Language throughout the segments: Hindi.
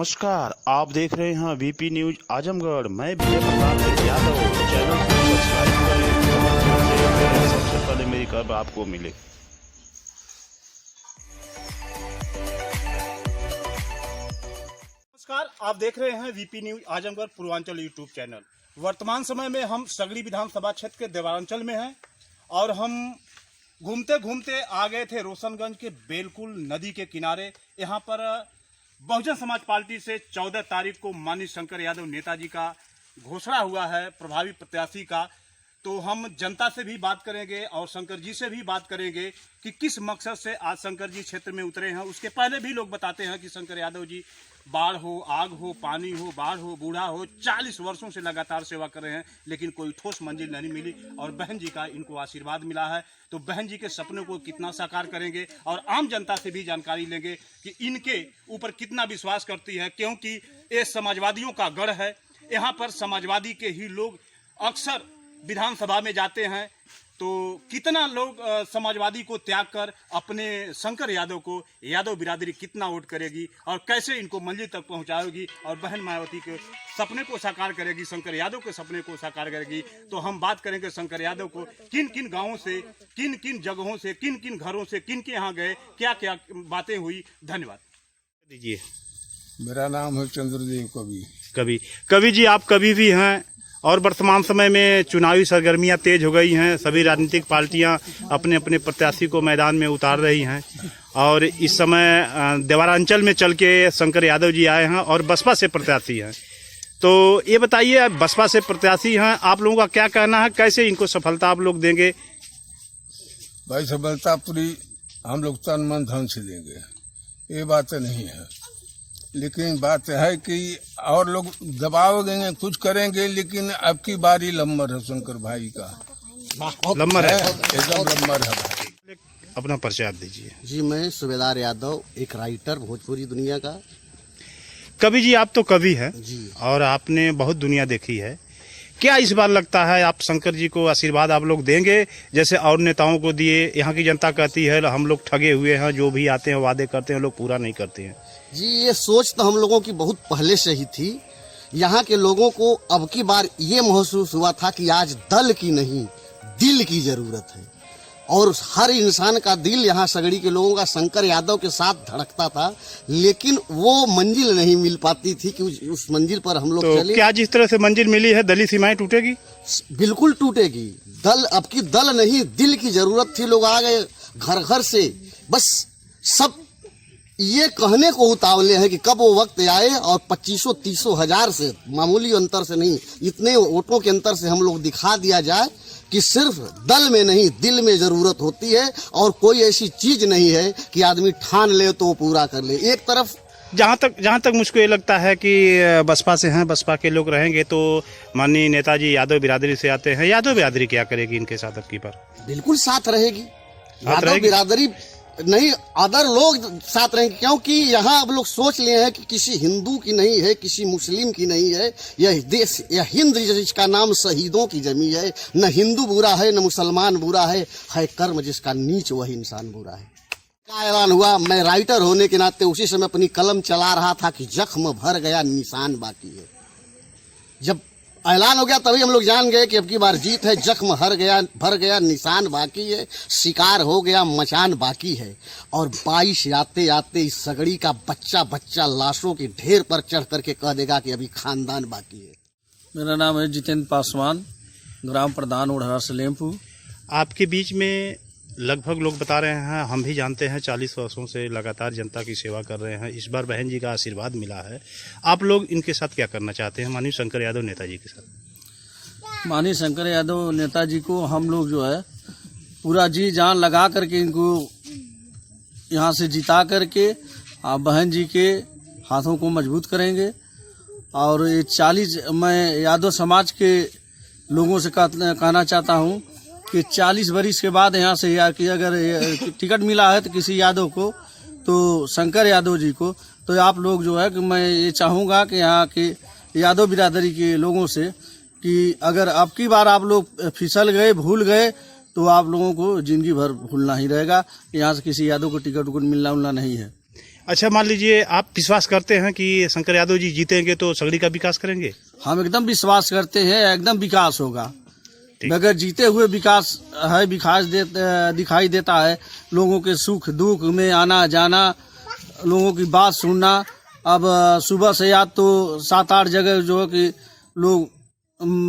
नमस्कार, आप देख रहे हैं वीपी न्यूज आजमगढ़। मैं विजय प्रताप यादव। चैनल को सब्सक्राइब करें, सबसे पहले मेरी खबर आपको मिले। नमस्कार, आप देख रहे हैं VP news Azamgarh Purvanchal YouTube channel. वर्तमान समय में हम सगड़ी विधानसभा क्षेत्र के देवारांचल में हैं और हम घूमते घूमते आ गए थे रोशनगंज के बेलकुल नदी के किनारे। यहाँ पर बहुजन समाज पार्टी से 14 तारीख को माननीय शंकर यादव नेताजी का घोषणा हुआ है प्रभावी प्रत्याशी का। तो हम जनता से भी बात करेंगे और शंकर जी से भी बात करेंगे कि किस मकसद से आज शंकर जी क्षेत्र में उतरे हैं। उसके पहले भी लोग बताते हैं कि शंकर यादव जी बाढ़ हो, आग हो, पानी हो, बाढ़ हो, बूढ़ा हो, 40 वर्षों से लगातार सेवा कर रहे हैं, लेकिन कोई ठोस मंजिल नहीं मिली और बहन जी का इनको आशीर्वाद मिला है। तो बहन जी के सपनों को कितना साकार करेंगे और आम जनता से भी जानकारी लेंगे कि इनके ऊपर कितना विश्वास करती है, क्योंकि ये समाजवादियों का गढ़ है। यहाँ पर समाजवादी के ही लोग अक्सर विधानसभा में जाते हैं। तो कितना लोग समाजवादी को त्याग कर अपने शंकर यादव को यादव बिरादरी कितना वोट करेगी और कैसे इनको मंजिल तक पहुंचाएगी और बहन मायावती के सपने को साकार करेगी, शंकर यादव के सपने को साकार करेगी। तो हम बात करेंगे शंकर यादव को किन किन गांवों से, किन किन जगहों से, किन किन घरों से, किन के यहाँ गए, क्या क्या बातें हुई। धन्यवाद दीजिए। मेरा नाम है चंद्रदेव कवि जी, आप कवि भी हैं और वर्तमान समय में चुनावी सरगर्मियां तेज हो गई हैं। सभी राजनीतिक पार्टियां अपने अपने प्रत्याशी को मैदान में उतार रही हैं और इस समय देवारांचल में चल के शंकर यादव जी आए हैं और बसपा से प्रत्याशी हैं। तो ये बताइए, बसपा से प्रत्याशी हैं, आप लोगों का क्या कहना है, कैसे इनको सफलता आप लोग देंगे? भाई सफलता पूरी हम लोग तन मन धन से देंगे, ये बात नहीं है। लेकिन बात है कि और लोग दबाव देंगे, कुछ करेंगे, लेकिन अब की बारी लम्बर है शंकर भाई का। लम्बर है, एकदम लम्बर है भाई। अपना परिचय आप दीजिए। जी, मैं सूबेदार यादव, एक राइटर भोजपुरी दुनिया का। कवि जी, आप तो कवि हैं जी और आपने बहुत दुनिया देखी है। क्या इस बार लगता है आप शंकर जी को आशीर्वाद आप लोग देंगे जैसे और नेताओं को दिए? यहाँ की जनता कहती है हम लोग ठगे हुए हैं, जो भी आते हैं वादे करते हैं लोग पूरा नहीं करते हैं। जी, ये सोच तो हम लोगों की बहुत पहले से ही थी। यहाँ के लोगों को अब की बार ये महसूस हुआ था कि आज दल की नहीं दिल की जरूरत है और हर इंसान का दिल यहाँ सगड़ी के लोगों का शंकर यादव के साथ धड़कता था, लेकिन वो मंजिल नहीं मिल पाती थी कि उस मंजिल पर हम लोग चले। क्या जिस तरह से मंजिल मिली है दलीय सीमाएं टूटेगी? बिल्कुल टूटेगी। दल अब की दल नहीं दिल की जरूरत थी। लोग आ गए घर घर से, बस सब ये कहने को उतावले हैं कि कब वो वक्त आए और 2500-30 हजार से मामूली अंतर से नहीं, इतने वोटों के अंतर से हम लोग दिखा दिया जाए कि सिर्फ दल में नहीं दिल में जरूरत होती है और कोई ऐसी चीज नहीं है कि आदमी ठान ले तो वो पूरा कर ले। एक तरफ जहाँ तक मुझको ये लगता है कि बसपा से हैं, बसपा के लोग रहेंगे तो माननीय नेताजी यादव बिरादरी से आते हैं। यादव बिरादरी क्या करेगी इनके साथ अब की बार? बिल्कुल साथ रहेगी। यादव बिरादरी नहीं, अदर लोग साथ रहेंगे, क्योंकि यहाँ अब लोग सोच लिए हैं कि किसी हिंदू की नहीं है, किसी मुस्लिम की नहीं है। यह देश, यह हिंद जिसका नाम शहीदों की जमी है। न हिंदू बुरा है, न मुसलमान बुरा है कर्म जिसका नीच वही इंसान बुरा है। क्या ऐलान हुआ? मैं राइटर होने के नाते उसी समय अपनी कलम चला रहा था कि जख्म भर गया निशान बाकी है। जब ऐलान हो गया तभी हम लोग जान गए कि अब की बार जीत है। जख्म भर गया निशान बाकी है, शिकार हो गया मचान बाकी है। और 22 आते आते इस सगड़ी का बच्चा बच्चा लाशों के ढेर पर चढ़ करके कह देगा कि अभी खानदान बाकी है। मेरा नाम है जितेंद्र पासवान, ग्राम प्रधान उड़हरा सलेमपुर। आपके बीच में लगभग लोग बता रहे हैं, हम भी जानते हैं 40 वर्षों से लगातार जनता की सेवा कर रहे हैं। इस बार बहन जी का आशीर्वाद मिला है, आप लोग इनके साथ क्या करना चाहते हैं माननीय शंकर यादव नेताजी के साथ? माननीय शंकर यादव नेताजी को हम लोग जो है पूरा जी जान लगा करके इनको यहाँ से जिता करके बहन जी के हाथों को मजबूत करेंगे। और ये 40 मैं यादव समाज के लोगों से कहना चाहता हूँ कि 40 बरिस के बाद यहाँ से या कि अगर टिकट मिला है तो किसी यादव को, तो शंकर यादव जी को, तो आप लोग जो है कि मैं ये चाहूँगा कि यहाँ के यादव बिरादरी के लोगों से कि अगर अब की बार आप लोग फिसल गए, भूल गए, तो आप लोगों को जिंदगी भर भूलना ही रहेगा। यहाँ से किसी यादव को टिकट मिलना नहीं है। अच्छा, मान लीजिए आप विश्वास करते हैं कि शंकर यादव जी जीतेंगे तो सगड़ी का विकास करेंगे? हम एकदम विश्वास करते हैं, एकदम विकास होगा। ठीक। बगैर जीते हुए विकास है, दिखाई देता है। लोगों के सुख दुख में आना जाना, लोगों की बात सुनना। अब सुबह से याद तो 7-8 जगह जो है कि लोग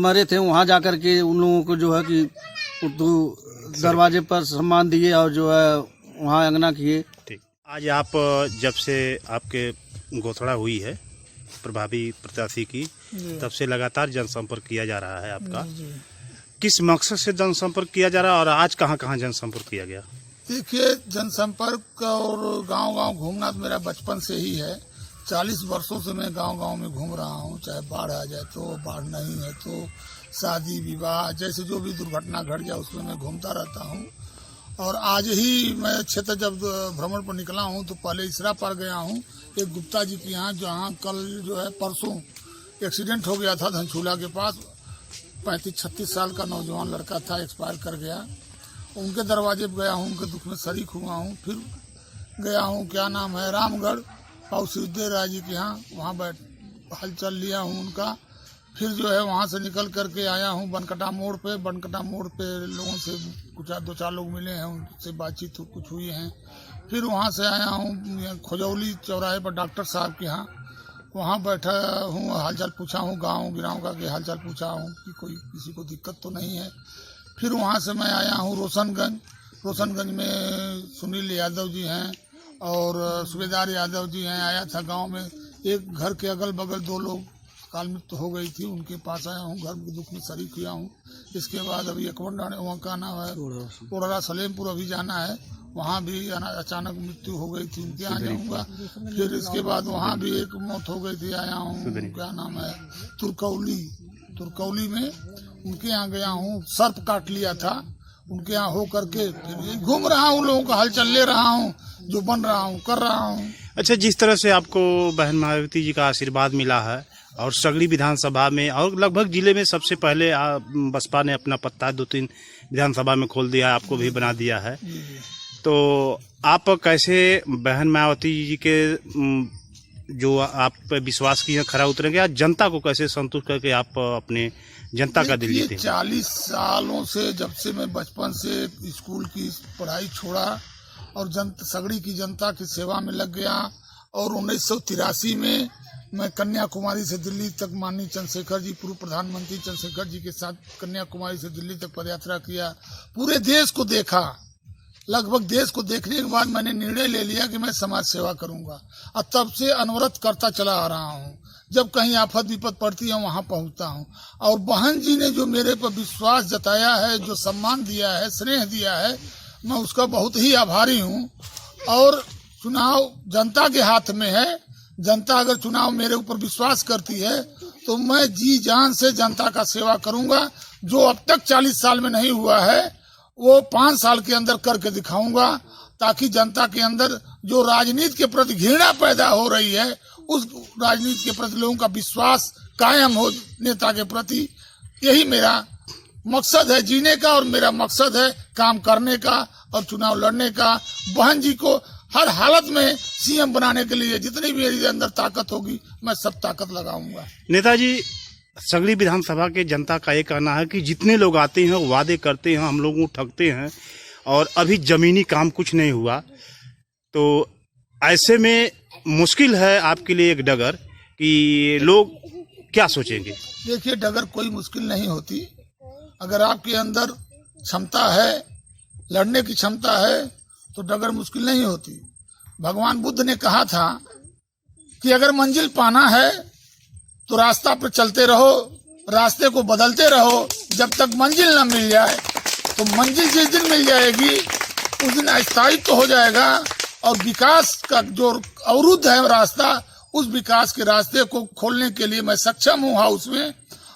मरे थे, वहाँ जाकर के उन लोगों को जो है कि दरवाजे पर सम्मान दिए और जो है वहाँ अंगना किए। ठीक। आज आप जब से आपके घोषणा हुई है प्रभावी प्रत्याशी की, तब से लगातार जनसंपर्क किया जा रहा है आपका। किस मकसद से जनसंपर्क किया जा रहा है और आज कहाँ कहाँ जनसंपर्क किया गया? देखिए, जनसंपर्क और गांव-गांव घूमना तो मेरा बचपन से ही है। 40 वर्षों से मैं गांव-गांव में घूम रहा हूँ। चाहे बाढ़ आ जाए तो, बाढ़ नहीं है तो, शादी विवाह जैसे जो भी दुर्घटना घट जाए उसमें मैं घूमता रहता हूँ। और आज ही मैं क्षेत्र जब भ्रमण पर निकला हूँ तो पहले इसरा पार गया हूँ, एक गुप्ता जी के यहाँ, जहाँ कल जो है परसों एक्सीडेंट हो गया था धनछूला के पास। 35-36 साल का नौजवान लड़का था, एक्सपायर कर गया। उनके दरवाजे पर गया हूँ, उनके दुख में शरीक हुआ हूँ। फिर गया हूँ, क्या नाम है, रामगढ़ और सिद्धेश्वर राय जी के यहाँ, वहाँ बैठ हलचल लिया हूँ उनका। फिर जो है वहाँ से निकल करके आया हूँ बनकटा मोड़ पे। बनकटा मोड़ पे लोगों से कुछ 2-4 लोग मिले हैं, उनसे बातचीत कुछ हुई है। फिर वहाँ से आया हूँ खोजौली चौराहे पर डॉक्टर साहब के यहाँ, वहाँ बैठा हूँ, हालचाल पूछा हूँ, गाँव गिराव का के हालचाल पूछा हूँ कि कोई किसी को दिक्कत तो नहीं है। फिर वहाँ से मैं आया हूँ रोशनगंज में सुनील यादव जी हैं और सूबेदार यादव जी हैं। आया था गांव में, एक घर के अगल बगल 2 लोग काल मृत्यु हो गई थी, उनके पास आया हूँ, घर के दुख में शरीक हुआ हूँ। इसके बाद अभी एकवंडा वहाँ का नाम है ओड़रा सलेमपुर, अभी जाना है, वहाँ भी अचानक मृत्यु हो गई थी, उनके यहाँ जाऊँगा। फिर इसके बाद वहाँ भी एक मौत हो गई थी, आया हूँ, क्या नाम है, तुरकौली में उनके यहाँ गया हूँ। सर्प काट लिया था, उनके यहाँ हो करके फिर घूम रहा हूँ, लोगों का हलचल ले रहा हूँ, जो बन रहा हूँ कर रहा हूँ। अच्छा, जिस तरह से आपको बहन मायावती जी का आशीर्वाद मिला है और सगड़ी विधानसभा में और लगभग जिले में सबसे पहले बसपा ने अपना पत्ता 2-3 विधानसभा में खोल दिया, आपको भी बना दिया है, तो आप कैसे बहन मायावती जी के जो आप पे विश्वास किए खरा उतरेंगे, आज जनता को कैसे संतुष्ट करके आप अपने जनता का दिल जीते? 40 सालों से, जब से मैं बचपन से स्कूल की पढ़ाई छोड़ा और सगड़ी की जनता की सेवा में लग गया। और 1983 में मैं कन्याकुमारी से दिल्ली तक माननीय चंद्रशेखर जी, पूर्व प्रधानमंत्री चंद्रशेखर जी के साथ कन्याकुमारी से दिल्ली तक पदयात्रा किया। पूरे देश को देखा, लगभग देश को देखने के बाद मैंने निर्णय ले लिया कि मैं समाज सेवा करूंगा और तब से अनवरत करता चला आ रहा हूँ। जब कहीं आफत विपत पड़ती है वहाँ पहुँचता हूँ। और बहन जी ने जो मेरे पर विश्वास जताया है, जो सम्मान दिया है, स्नेह दिया है, मैं उसका बहुत ही आभारी हूँ। और चुनाव जनता के हाथ में है, जनता अगर चुनाव मेरे ऊपर विश्वास करती है तो मैं जी जान से जनता का सेवा करूंगा। जो अब तक 40 साल में नहीं हुआ है वो 5 साल के अंदर करके दिखाऊंगा, ताकि जनता के अंदर जो राजनीति के प्रति घृणा पैदा हो रही है, उस राजनीति के प्रति लोगों का विश्वास कायम हो नेता के प्रति। यही मेरा मकसद है जीने का, और मेरा मकसद है काम करने का और चुनाव लड़ने का। बहन जी को हर हालत में सीएम बनाने के लिए जितनी भी मेरे अंदर ताकत होगी मैं सब ताकत लगाऊंगा। नेताजी, सगड़ी विधानसभा के जनता का ये कहना है कि जितने लोग आते हैं वादे करते हैं, हम लोगों को ठगते हैं और अभी जमीनी काम कुछ नहीं हुआ, तो ऐसे में मुश्किल है आपके लिए एक डगर कि लोग क्या सोचेंगे? देखिए, डगर कोई मुश्किल नहीं होती। अगर आपके अंदर क्षमता है, लड़ने की क्षमता है, तो डगर मुश्किल नहीं होती। भगवान बुद्ध ने कहा था कि अगर मंजिल पाना है तो रास्ता पर चलते रहो, रास्ते को बदलते रहो, जब तक मंजिल न मिल जाए। तो मंजिल जिस दिन मिल जाएगी उस दिन अस्थायित्व हो जाएगा, और विकास का जो अवरुद्ध है रास्ता, उस विकास के रास्ते को खोलने के लिए मैं सक्षम हूँ हाउस में,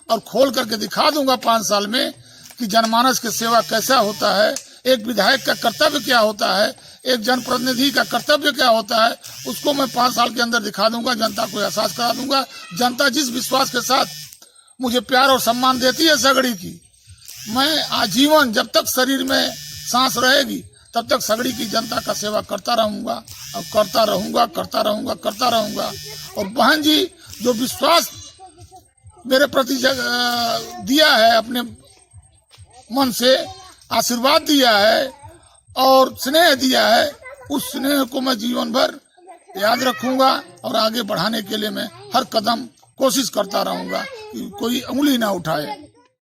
और खोल करके दिखा दूंगा 5 साल में कि जनमानस की सेवा कैसा होता है, एक विधायक का कर्तव्य क्या होता है, एक जनप्रतिनिधि का कर्तव्य क्या होता है, उसको मैं 5 साल के अंदर दिखा दूंगा, जनता को एहसास करा दूंगा। जनता जिस विश्वास के साथ मुझे प्यार और सम्मान देती है सगड़ी की, मैं आजीवन जब तक शरीर में सांस रहेगी तब तक सगड़ी की जनता का सेवा करता रहूंगा और करता रहूंगा करता रहूंगा करता रहूंगा। और बहन जी जो विश्वास मेरे प्रति दिया है, अपने मन से आशीर्वाद दिया है और स्नेह दिया है, उस स्नेह को मैं जीवन भर याद रखूंगा और आगे बढ़ाने के लिए मैं हर कदम कोशिश करता रहूंगा कि कोई उंगली ना उठाए।